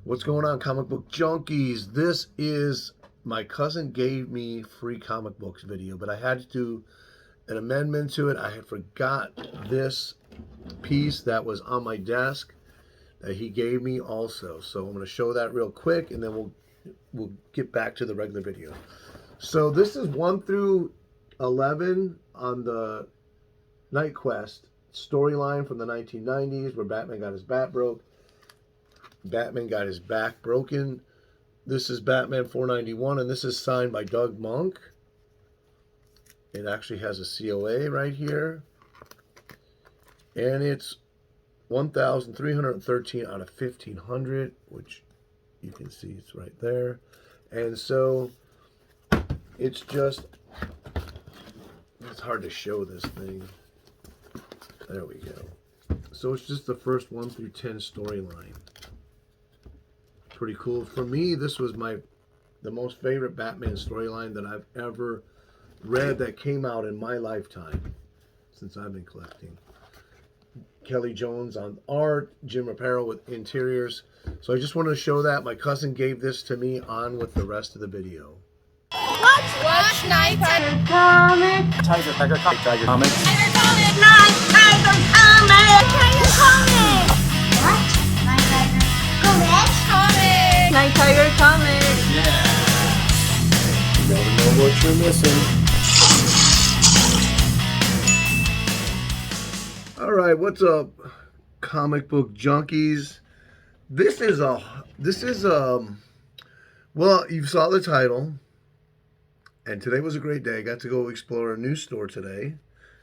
What's going on, comic book junkies? This is my cousin gave me free comic books video, but I had to do an amendment to it. I had forgot this piece that was on my desk that he gave me also. So I'm going to show that real quick, and then we'll get back to the regular video. So this is 1 through 11 on the Night Quest storyline from the 1990s, where Batman got his back broken. This is Batman 491, and this is signed by Doug Monk. It actually has a COA right here, and it's 1,313 out of 1,500, which you can see it's right there. And so it's hard to show this thing. There we go. So it's just the first 1 through 10 storyline. Pretty cool. For me, this was the most favorite Batman storyline that I've ever read that came out in my lifetime since I've been collecting. Kelly Jones on art, Jim Aparo with interiors. So I just wanted to show that. My cousin gave this to me on with the rest of the video. Watch Nighttiger Comic. Tiger comic. Tiger comic. Nighttiger Comic. Tiger comic. What? Nighttiger Comic. Nighttiger comic. Yeah. You never know what you're missing. All right, what's up, comic book junkies? Well, you saw the title, and today was a great day. I got to go explore a new store today,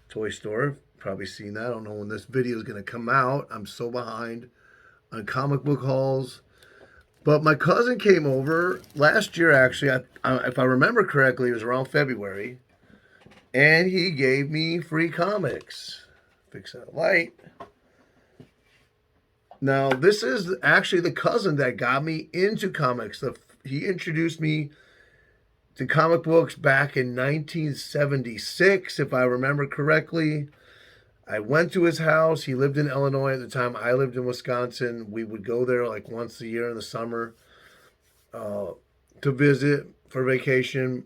toy store. Probably seen that. I don't know when this video is going to come out. I'm so behind on comic book hauls. But my cousin came over last year, actually. If I remember correctly, it was around February, and he gave me free comics. Fix that light. Now, this is actually the cousin that got me into comics. He introduced me to comic books back in 1976, if I remember correctly. I went to his house. He lived in Illinois at the time. I lived in Wisconsin. We would go there like once a year in the summer to visit for vacation.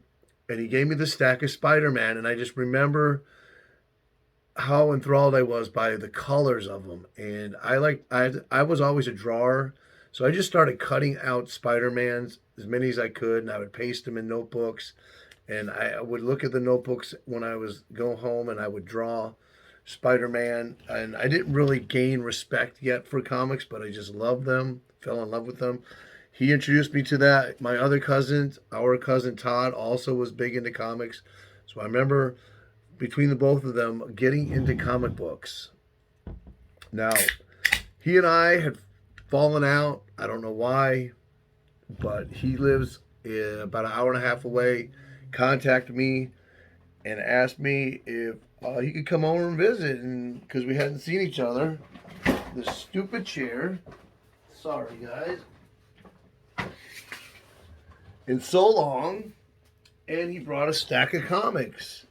And he gave me the stack of Spider-Man. And I just remember how enthralled I was by the colors of them. And I was always a drawer. So I just started cutting out Spider-Mans, as many as I could. And I would paste them in notebooks. And I would look at the notebooks when I was go home, and I would draw Spider-Man. And I didn't really gain respect yet for comics, but I just loved them, fell in love with them. He introduced me to that. My other cousin, our cousin Todd, also was big into comics. So I remember between the both of them getting into comic books. Now, he and I had fallen out. I don't know why, but he lives about an hour and a half away. Contacted me and asked me if he could come over and visit, and because we hadn't seen each other. This stupid chair. Sorry, guys. In so long. And he brought a stack of comics.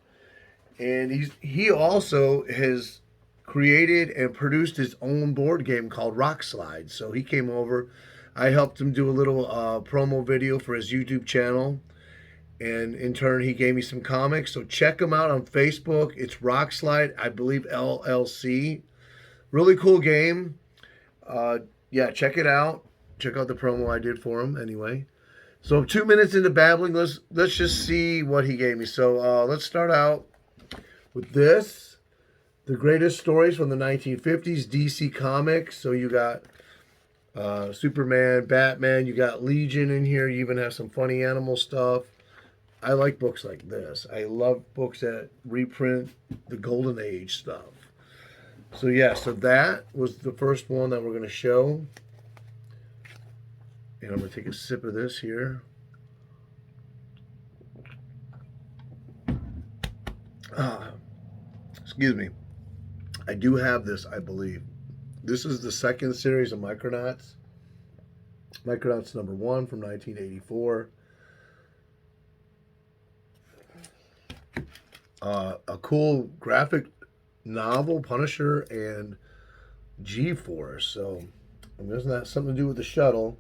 And he also has created and produced his own board game called Rock Slide. So he came over. I helped him do a little promo video for his YouTube channel. And in turn, he gave me some comics. So check him out on Facebook. It's Rock Slide, I believe, LLC. Really cool game. Yeah, check it out. Check out the promo I did for him anyway. So 2 minutes into babbling, let's just see what he gave me. So let's start out with this. The greatest stories from the 1950s, DC Comics. So you got Superman, Batman. You got Legion in here. You even have some funny animal stuff. I like books like this. I love books that reprint the Golden Age stuff. So yeah, so that was the first one that we're going to show. And I'm going to take a sip of this here. Excuse me. I do have this, I believe. This is the second series of Micronauts. Micronauts number 1 from 1984. A cool graphic novel, Punisher and G-Force. So, isn't that something to do with the shuttle?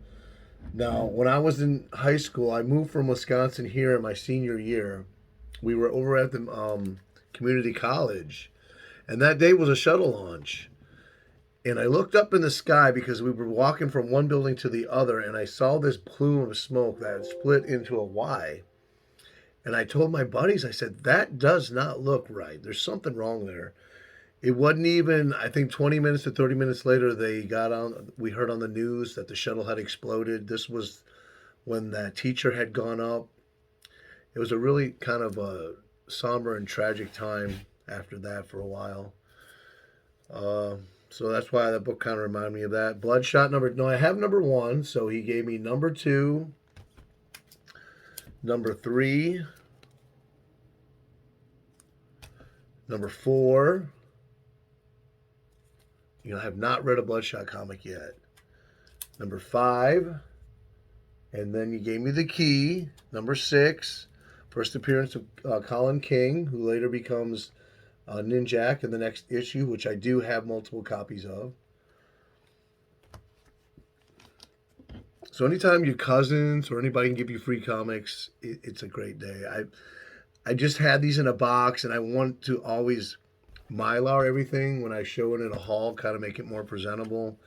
Now, when I was in high school, I moved from Wisconsin here in my senior year. We were over at the community college, and that day was a shuttle launch. And I looked up in the sky because we were walking from one building to the other, and I saw this plume of smoke that had split into a Y. And I told my buddies, I said, that does not look right. There's something wrong there. It wasn't even, I think 20 minutes to 30 minutes later, we heard on the news that the shuttle had exploded. This was when that teacher had gone up. It was a really kind of a somber and tragic time after that for a while. Uh, so that's why that book kind of reminded me of that. Bloodshot no, I have number one. So he gave me number two, number three, number four. I have not read a Bloodshot comic yet. Number five, and then you gave me the key. Number six, first appearance of Colin King, who later becomes Ninjak in the next issue, which I do have multiple copies of. So anytime your cousins or anybody can give you free comics, it's a great day. I just had these in a box, and I want to always Mylar everything when I show it in a hall, kind of make it more presentable,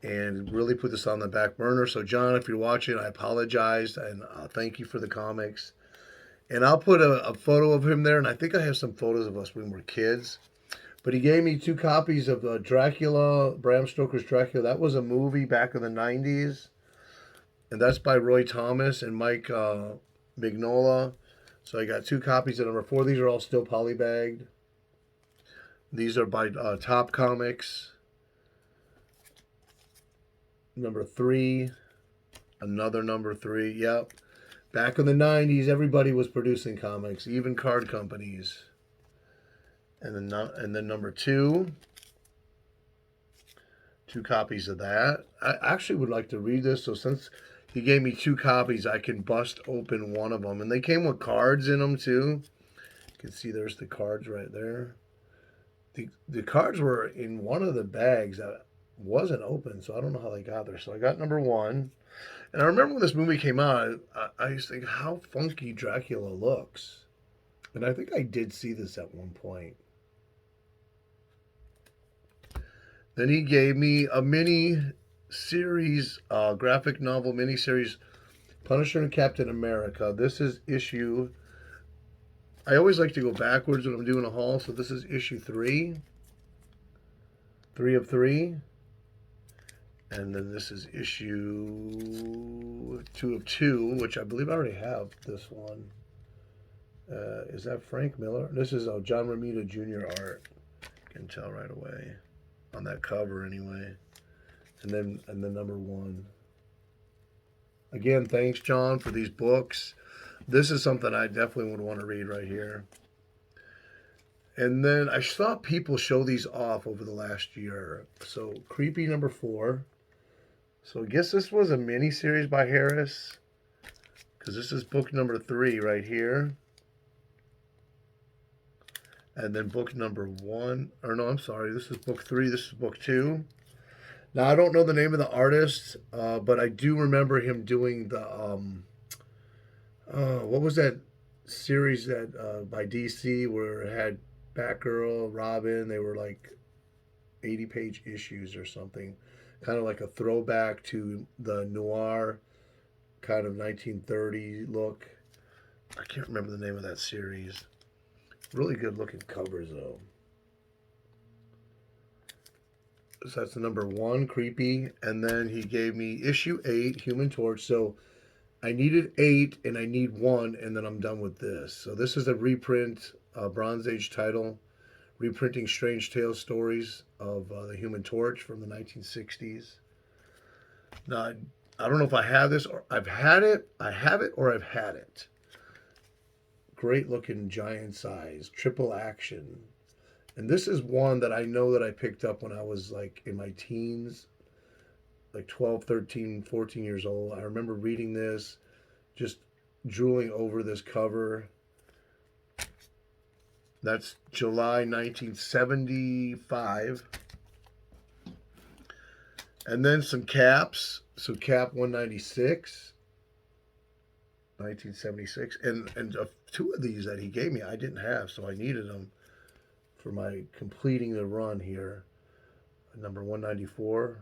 and really put this on the back burner. So John, if you're watching, I apologize, and thank you for the comics. And I'll put a photo of him there, and I think I have some photos of us when we were kids. But he gave me 2 copies of Dracula, Bram Stoker's Dracula. That was a movie back in the 90s. And that's by Roy Thomas and Mike Mignola. So I got 2 copies of number 4. These are all still polybagged. These are by Top Comics. Number 3. Another number 3. Yep. Back in the 90s, everybody was producing comics, even card companies. And then number 2. 2 copies of that. I actually would like to read this. So since he gave me 2 copies, I can bust open one of them. And they came with cards in them too. You can see there's the cards right there. The cards were in one of the bags that wasn't open, so I don't know how they got there. So I got number 1. And I remember when this movie came out, I used to think how funky Dracula looks. And I think I did see this at one point. Then he gave me a mini series, graphic novel mini series, Punisher and Captain America. This is issue. I always like to go backwards when I'm doing a haul, so this is issue 3. 3 of 3. And then this is issue 2 of 2, which I believe I already have this one. Is that Frank Miller? This is John Romita Jr. art. You can tell right away on that cover anyway. And then number 1. Again, thanks John for these books. This is something I definitely would want to read right here. And then I saw people show these off over the last year. So Creepy number 4. So I guess this was a mini series by Harris, because this is book number 3 right here. And then book number 1, or no, I'm sorry, this is book 3, this is book 2. Now, I don't know the name of the artist, but I do remember him doing the, what was that series that by DC where it had Batgirl, Robin, they were like 80-page issues or something. Kind of like a throwback to the noir kind of 1930 look. I can't remember the name of that series. Really good looking covers though. So that's the number 1, Creepy. And then he gave me issue 8, Human Torch. So I needed 8 and I need 1, and then I'm done with this. So this is a reprint, Bronze Age title, reprinting Strange Tales stories of the Human Torch from the 1960s. Now, I don't know if I have this or I've had it. I have it or I've had it. Great looking giant size, triple action. And this is one that I know that I picked up when I was like in my teens, like 12, 13, 14 years old. I remember reading this, just drooling over this cover. That's July 1975. And then some caps. So cap 196, 1976. And two of these that he gave me I didn't have, so I needed them for my completing the run here. Number 194,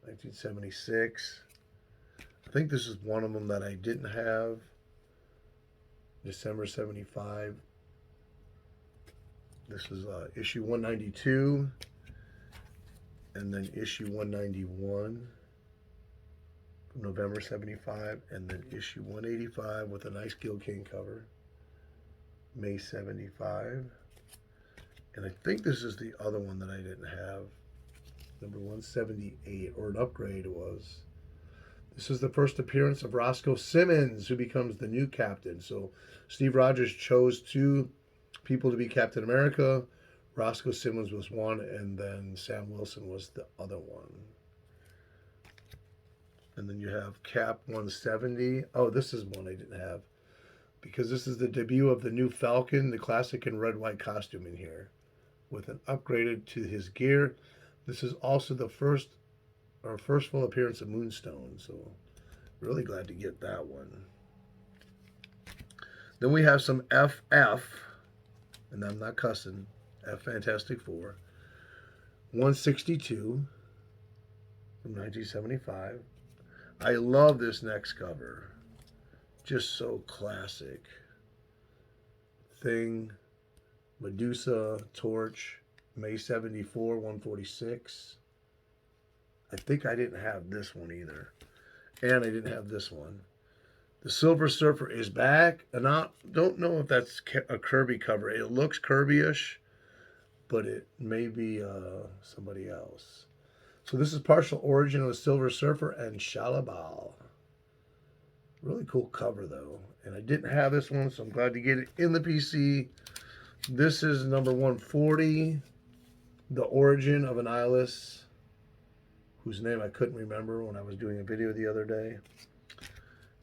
1976. I think this is one of them that I didn't have. December 75. This is issue 192. And then issue 191 from November 75. And then issue 185 with a nice Gil Kane cover. May 75. And I think this is the other one that I didn't have. Number 178, or an upgrade it was. This is the first appearance of Roscoe Simmons, who becomes the new captain. So Steve Rogers chose two people to be Captain America. Roscoe Simmons was one, and then Sam Wilson was the other one. And then you have Cap 170. Oh, this is one I didn't have, because this is the debut of the new Falcon, the classic in red-white costume in here, with an upgraded to his gear. This is also the first full appearance of Moonstone, so really glad to get that one. Then we have some FF, and I'm not cussing, F Fantastic Four, 162 from 1975. I love this next cover. Just so classic. Thing, Medusa, Torch, May 74, 146. I think I didn't have this one either. And I didn't have this one. The Silver Surfer is back. And I don't know if that's a Kirby cover. It looks Kirby-ish, but it may be somebody else. So this is partial origin of the Silver Surfer and Shalabal. Really cool cover, though. And I didn't have this one, so I'm glad to get it in the PC. This is number 140, The Origin of Annihilus, whose name I couldn't remember when I was doing a video the other day.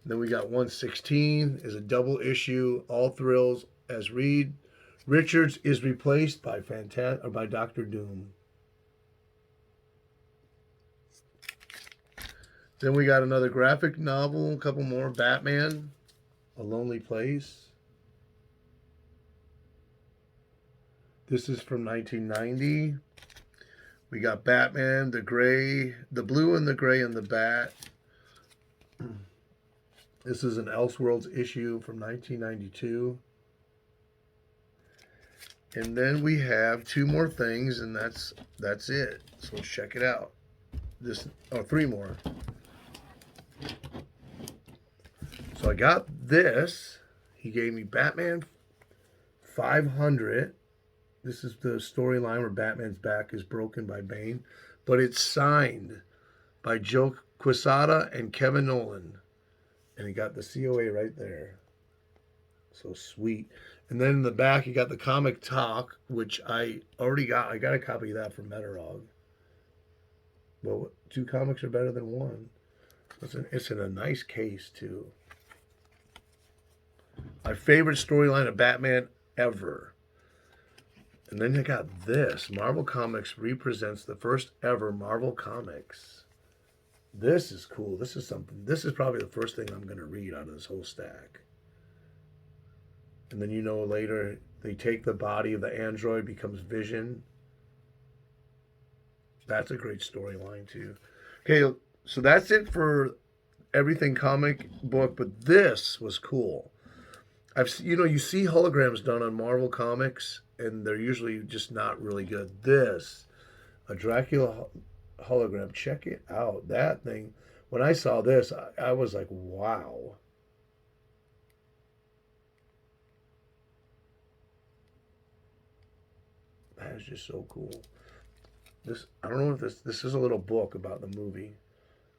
Then we got 116 is a double issue, All Thrills as Reed Richards is replaced by Dr. Doom. Then we got another graphic novel, a couple more, Batman, A Lonely Place. This is from 1990. We got Batman, the gray, the blue and the gray and the bat. This is an Elseworlds issue from 1992. And then we have two more things, and that's it. So check it out. Three more. So I got this. He gave me Batman 500. This is the storyline where Batman's back is broken by Bane, but it's signed by Joe Quesada and Kevin Nolan. And he got the COA right there. So sweet. And then in the back, you got the comic talk, which I already got. I got a copy of that from Metarog. Well, two comics are better than one. It's in a nice case, too. My favorite storyline of Batman ever. And then you got this. Marvel Comics represents the first ever Marvel Comics. This is cool. This is probably the first thing I'm going to read out of this whole stack. And then later they take the body of the android, becomes Vision. That's a great storyline too. Okay, so that's it for everything comic book, but this was cool. You see holograms done on Marvel Comics, and they're usually just not really good. This, a Dracula hologram, check it out. That thing, when I saw this, I was like, wow. That is just so cool. I don't know if this is a little book about the movie.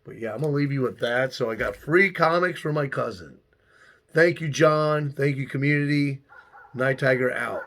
But yeah, I'm going to leave you with that. So I got free comics for my cousin. Thank you, John. Thank you, community. Nighttiger out.